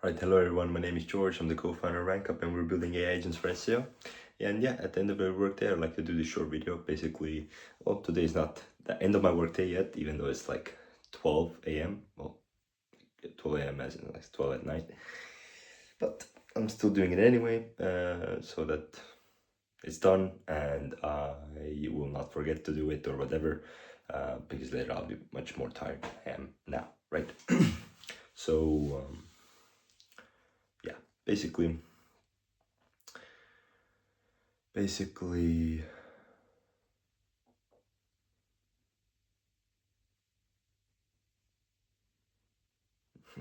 Alright, hello everyone, my name is George, I'm the co-founder of RankUp and we're building AI agents for SEO. And yeah, at the end of every workday, I'd like to do this short video. Basically, well, today is not the end of my workday yet, even though it's like 12 a.m. Well, 12 a.m. as in like 12 at night. But I'm still doing it anyway, so that it's done and I will not forget to do it or whatever, because later I'll be much more tired than I am now, right? So, yeah, basically,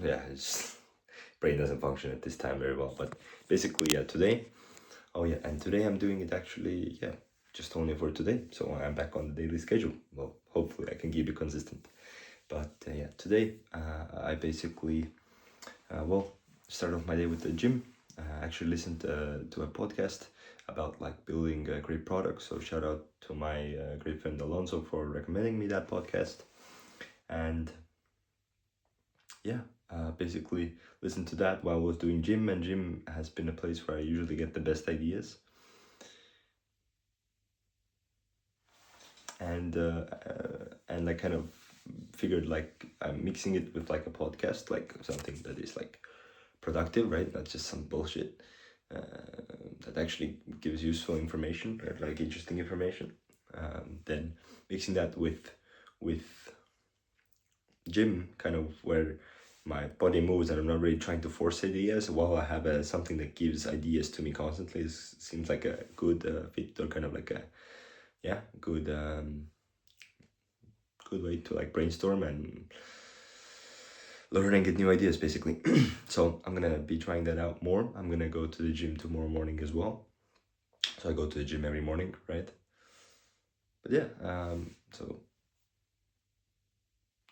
yeah, it's brain doesn't function at this time very well. But basically, yeah, today, oh yeah, and today I'm doing it actually, yeah, just only for today. So I'm back on the daily schedule. Well, hopefully I can keep it consistent. But yeah, today I basically, well, start off my day with the gym. Actually listened to a podcast about like building a great product. So shout out to my great friend Alonso for recommending me that podcast. And yeah, basically listen to that while I was doing gym, and gym has been a place where I usually get the best ideas. And I kind of figured like I'm mixing it with like a podcast, like something that is like productive, right? Not just some bullshit that actually gives useful information or like interesting information. Then mixing that with gym, kind of where my body moves and I'm not really trying to force ideas while I have something that gives ideas to me constantly. Seems like a good fit, or kind of like a good way to like brainstorm and learn and get new ideas basically. So I'm gonna be trying that out more. I'm gonna go to the gym tomorrow morning as well. So I go to the gym every morning, right? But yeah, so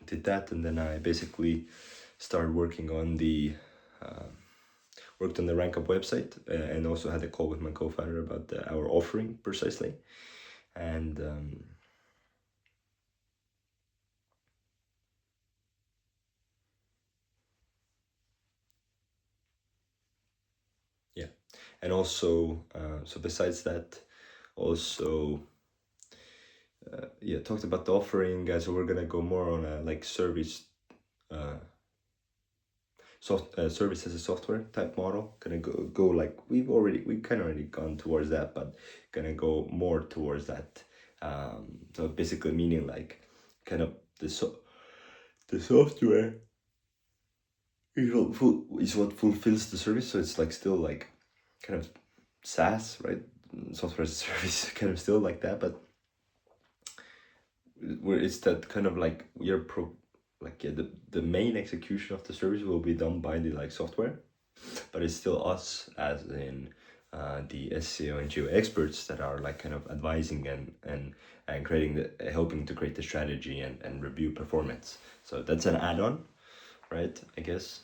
did that, and then I basically started working on the worked on the RankUp website, and also had a call with my co-founder about our offering precisely. And yeah, and also so besides that, also yeah, talked about the offering. So we're gonna go more on a like service uh, service as a software type model. Gonna go like we kind of already gone towards that, but gonna go more towards that. So basically meaning like kind of the software is what fulfills the service. So it's like still like kind of SaaS, right? Software as a service, kind of still like that, but where it's that kind of like like yeah, the main execution of the service will be done by the like software, but it's still us as in the SEO and geo experts that are like kind of advising and creating helping to create the strategy and review performance. So that's an add-on, right? I guess.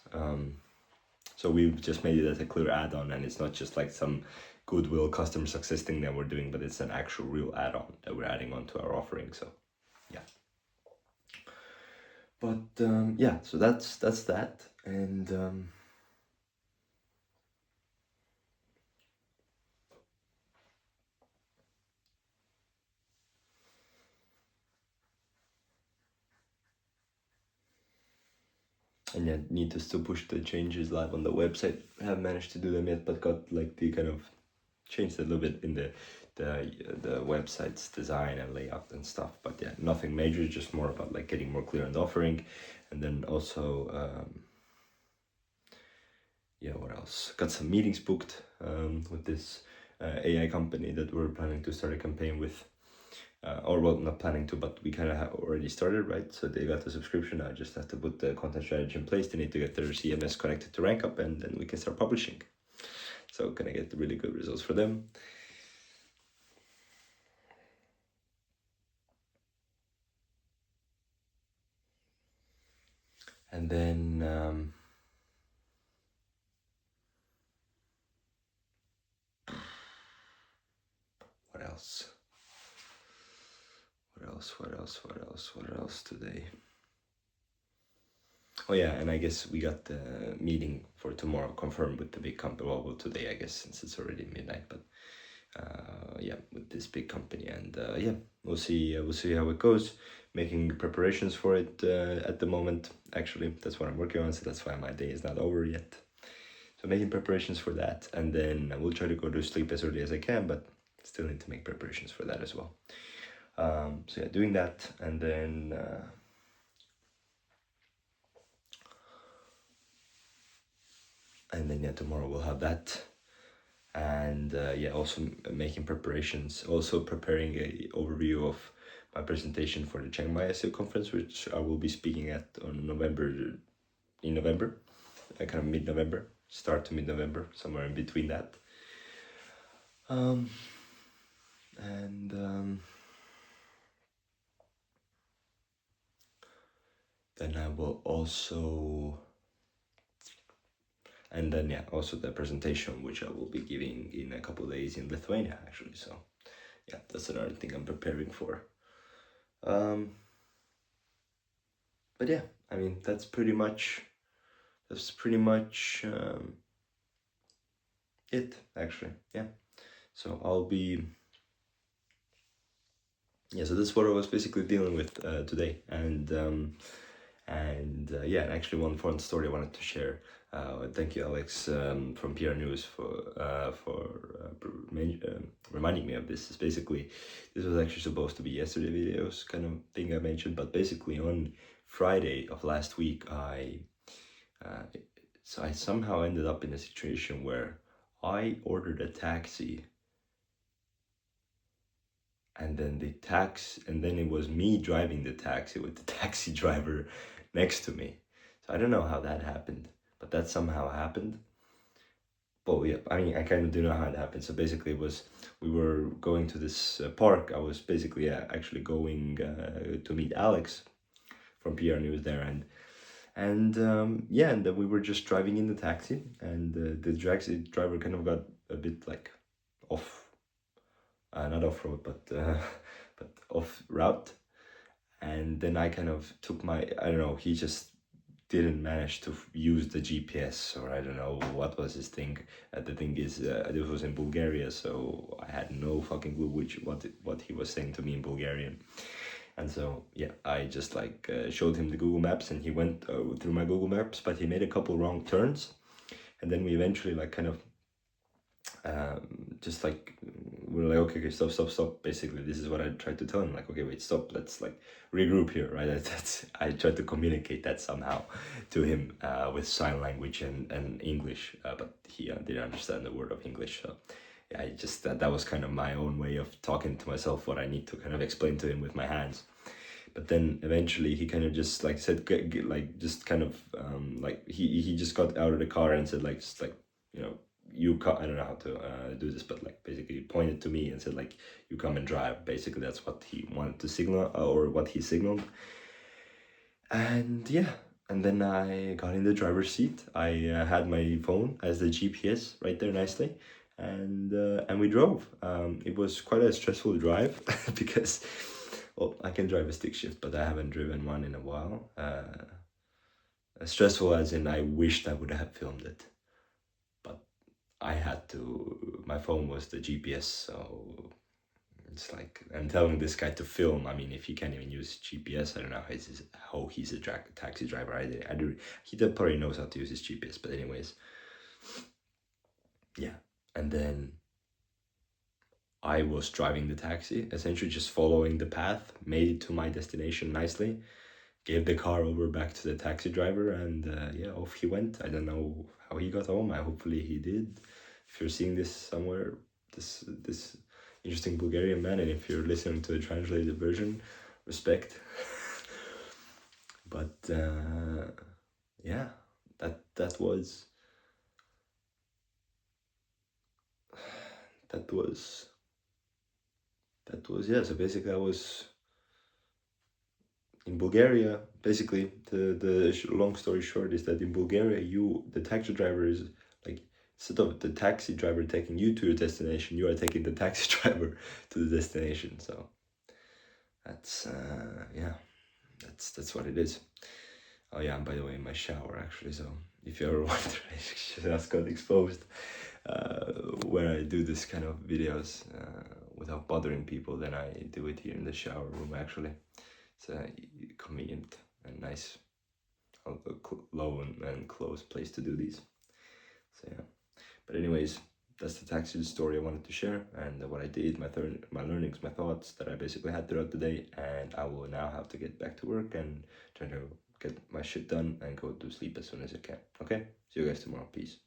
So we've just made it as a clear add-on, and it's not just like some goodwill customer success thing that we're doing, but it's an actual real add-on that we're adding on to our offering. So yeah. But yeah, so that's that. And yeah, need to still push the changes live on the website. I haven't managed to do them yet, but got like the kind of changed a little bit in the website's design and layout and stuff. But yeah, nothing major, just more about like getting more clear on the offering. And then also yeah, what else? Got some meetings booked with this AI company that we're planning to start a campaign with. Or well, not planning to, but we kind of have already started, right? So they got the subscription. I just have to put the content strategy in place. They need to get their CMS connected to RankUp, and then we can start publishing. So gonna get really good results for them. And then what else? What else today? Oh yeah, and I guess we got the meeting for tomorrow confirmed with the big company. Well, today I guess, since it's already midnight. But yeah, with this big company, and yeah, we'll see. We'll see how it goes. Making preparations for it at the moment. Actually, that's what I'm working on. So that's why my day is not over yet. So making preparations for that, and then I will try to go to sleep as early as I can, but still need to make preparations for that as well. So yeah, doing that, and then yeah, tomorrow we'll have that, and yeah, also making preparations, also preparing a overview of my presentation for the Chiang Mai SEO conference, which I will be speaking at on November, kind of mid-November, start to mid-November, somewhere in between that. And then I will also, and then yeah, also the presentation which I will be giving in a couple of days in Lithuania, actually. So yeah, that's another thing I'm preparing for. But yeah, I mean, that's pretty much it, actually. Yeah, so I'll be, yeah, so that's what I was basically dealing with today. And yeah, and actually one fun story I wanted to share. Thank you, Alex, from PR News, for reminding me of this. It's basically, this was actually supposed to be yesterday videos kind of thing I mentioned, but basically on Friday of last week, so I somehow ended up in a situation where I ordered a taxi, and then it was me driving the taxi with the taxi driver next to me. So I don't know how that happened, but that somehow happened. Well, yeah, I mean, I kind of do know how it happened. So basically, we were going to this park. I was basically actually going to meet Alex from PR News there, and yeah, and then we were just driving in the taxi, and the taxi driver kind of got a bit like off, not off road, but but off route. And then I kind of took I don't know, he just didn't manage to use the GPS, or I don't know what was his thing. The thing is, this was in Bulgaria, so I had no fucking clue what he was saying to me in Bulgarian. And so yeah, I just like showed him the Google Maps, and he went through my Google Maps, but he made a couple wrong turns, and then we eventually like kind of just like we were like, okay, stop. Basically, this is what I tried to tell him, like, okay, wait, stop, let's like regroup here, right? I tried to communicate that somehow to him with sign language and English, but he didn't understand the word of English. So yeah, I just that was kind of my own way of talking to myself, what I need to kind of explain to him with my hands. But then eventually he kind of just like said, like just kind of like he just got out of the car and said like, just like, you know, you come, I don't know how to do this, but like basically pointed to me and said like, you come and drive. Basically that's what he wanted to signal, or what he signaled. And yeah, and then I got in the driver's seat. I had my phone as the GPS right there nicely, and we drove. It was quite a stressful drive because, well, I can drive a stick shift, but I haven't driven one in a while. Stressful as in I wished I would have filmed it, but I had to. My phone was the GPS, so it's like I'm telling this guy to film. I mean, if he can't even use GPS, I don't know how he's a taxi driver. I do. He probably knows how to use his GPS, but anyways, yeah. And then I was driving the taxi, essentially just following the path, made it to my destination nicely, gave the car over back to the taxi driver, and yeah, off he went. I don't know how he got home. Hopefully he did. If you're seeing this somewhere, this interesting Bulgarian man, and if you're listening to the translated version, respect. But yeah, that was yeah. So basically, I was in Bulgaria. Basically, the long story short is that in Bulgaria, the taxi driver is like, instead of the taxi driver taking you to your destination, you are taking the taxi driver to the destination. So that's yeah, that's what it is. Oh yeah, and by the way, in my shower actually. So if you ever wonder, I just got exposed where I do this kind of videos without bothering people. Then I do it here in the shower room. Actually, it's a convenient and nice, low and close place to do these. So yeah. But anyways, that's the taxi story I wanted to share, and what I did, my learnings, my thoughts that I basically had throughout the day, and I will now have to get back to work and try to get my shit done and go to sleep as soon as I can. Okay? See you guys tomorrow. Peace.